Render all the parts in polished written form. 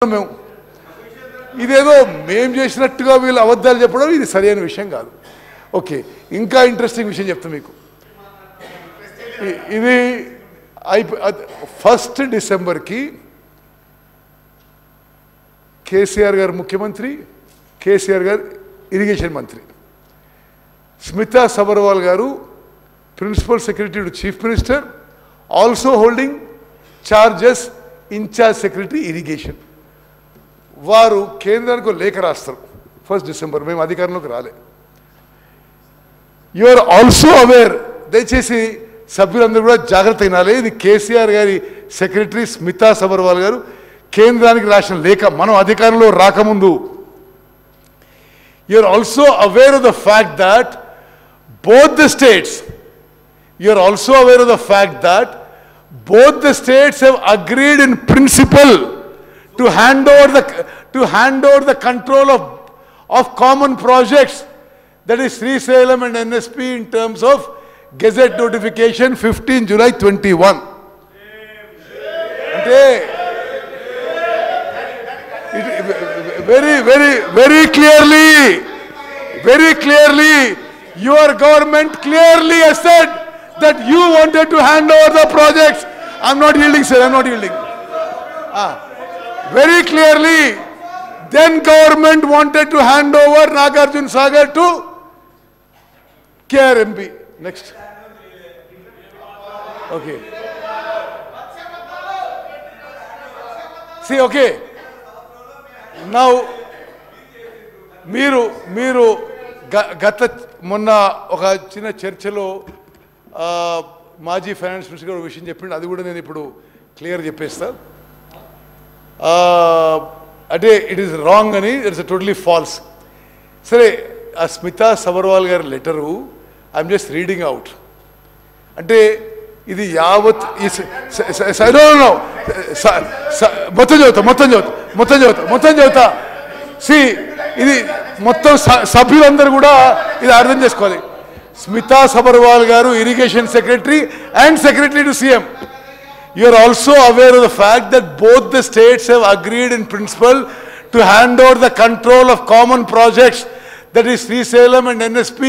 మేము ఇదేదో మేము చేసినట్టుగా వీళ్ళు అబద్ధాలు చెప్పడం ఇది సరైన విషయం కాదు. ఓకే, ఇంకా ఇంట్రెస్టింగ్ విషయం చెప్తాను మీకు. ఇది 1 డిసెంబర్కి కేసీఆర్ గారు ముఖ్యమంత్రి, కేసీఆర్ గారు ఇరిగేషన్ మంత్రి, స్మితా సబర్వాల్ గారు principal secretary to chief minister, also holding charges incharge secretary irrigation. వారు కేంద్రానికి లేఖ రాస్తారు 1 డిసెంబర్. మేము అధికారంలోకి రాలే. యు ఆర్ ఆల్సో అవేర్, దయచేసి సభ్యులందరూ కూడా జాగ్రత్త వినాలి. ఇది కేసీఆర్ గారి సెక్రటరీ స్మితా సబర్వాల్ గారు కేంద్రానికి రాసిన లేఖ మనం అధికారంలో రాకముందు. You are also aware of the fact that both the states, you are also aware of the fact that both the states have agreed in principle to hand over the control of common projects, that is Srisailam and NSP, in terms of Gazette notification 15 July 21. Ante very clearly your government clearly has said that you wanted to hand over the projects. I'm not yielding, sir, I'm not yielding. Very clearly, then government wanted to hand over Nagarjuna Sagar to KRMB. Next. Okay. See, okay. Now, మీరు గత మొన్న ఒక చిన్న చర్చలో మాజీ finance minister గారు విషయం చెప్పిండు, అది కూడా నేను ఇప్పుడు క్లియర్ చెప్పేస్తా. అంటే ఇట్ ఈస్ రాంగ్ అని, ఇట్స్ టోటలీ ఫాల్స్. సరే, ఆ స్మితా సబర్వాల్ గారి letter I'm just reading out. అంటే ఇది యావత్ మొత్తం చదువుతా. సి, ఇది మొత్తం సభ్యులందరూ కూడా ఇది అర్థం చేసుకోవాలి. స్మితా సబర్వాల్ గారు irrigation secretary and secretary to CM. You are also aware of the fact that both the states have agreed in principle to hand over the control of common projects, that is Srisailam and NSP,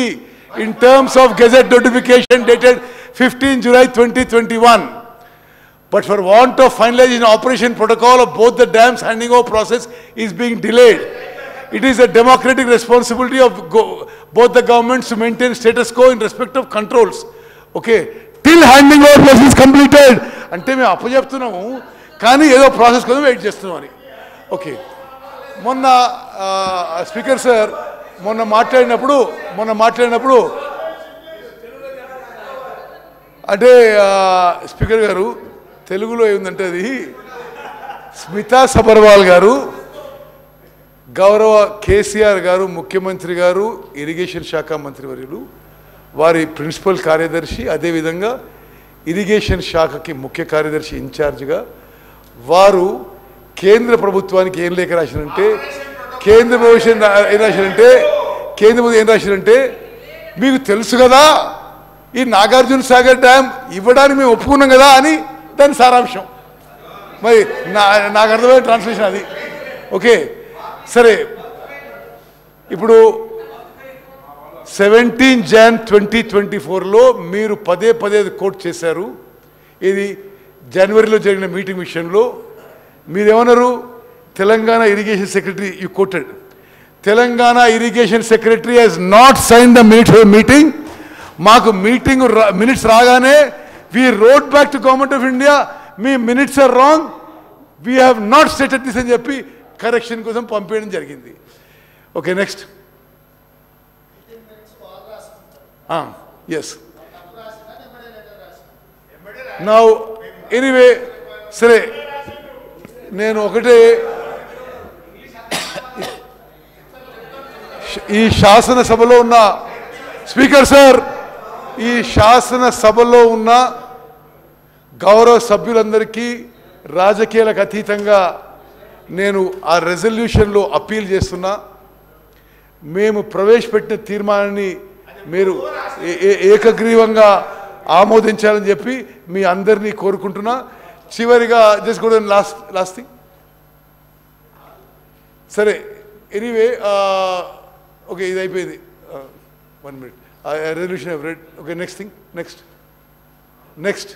in terms of Gazette notification dated 15 July 2021. But for want of finalization operation protocol of both the dams handing over process is being delayed. It is a democratic responsibility of both the governments to maintain status quo in respect of controls. Okay, till handing over process is completed. అంటే మేము అప్పచెప్తున్నాము కానీ ఏదో process కోసం wait చేస్తున్నాం అని. Okay, మొన్న speaker sir మొన్న మాట్లాడినప్పుడు అంటే స్పీకర్ గారు తెలుగులో ఏముందంటే, అది స్మితా సబర్వాల్ గారు గౌరవ కేసీఆర్ గారు ముఖ్యమంత్రి గారు ఇరిగేషన్ శాఖ మంత్రివర్యులు వారి ప్రిన్సిపల్ కార్యదర్శి, అదేవిధంగా ఇరిగేషన్ శాఖకి ముఖ్య కార్యదర్శి ఇన్ఛార్జిగా వారు కేంద్ర ప్రభుత్వానికి ఏం లేఖ రాశారంటే, కేంద్ర ప్రభుత్వం ఏం రాశారంటే మీకు తెలుసు కదా ఈ నాగార్జున సాగర్ డ్యామ్ ఇవ్వడానికి మేము ఒప్పుకున్నాం కదా అని దాని సారాంశం. మరి నాకు అర్థమైన ట్రాన్స్లేషన్ అది. ఓకే, సరే, ఇప్పుడు 17 Jan 2024లో మీరు పదే కోట్ చేశారు. ఇది జనవరిలో జరిగిన మీటింగ్ విషయంలో మీరేమన్నారు, Telangana irrigation secretary, you quoted, Telangana irrigation secretary he's not sign the meeting. మాకు మీటింగ్ మినిట్స్ రాగానే we wrote back to government of India, మీ minutes are wrong, we have not stated this అని చెప్పి కరెక్షన్ కోసం పంపేయడం జరిగింది. Okay, next. Yes, now anyway, సరే, నేను ఒకటే, ఈ శాసనసభలో ఉన్న స్పీకర్ సార్, ఈ శాసనసభలో ఉన్న గౌరవ సభ్యులందరికీ రాజకీయాలకు అతీతంగా నేను ఆ రెజల్యూషన్లో అప్పీల్ చేస్తున్నా. మేము ప్రవేశపెట్టిన తీర్మానాన్ని మీరు ఏకగ్రీవంగా ఆమోదించాలని చెప్పి మీ అందరినీ కోరుకుంటున్నా. చివరిగా జస్ట్ లాస్ట్ థింగ్, సరే ఎనీవే ఓకే ఇది అయిపోయింది 1 minute resolution red okay next thing next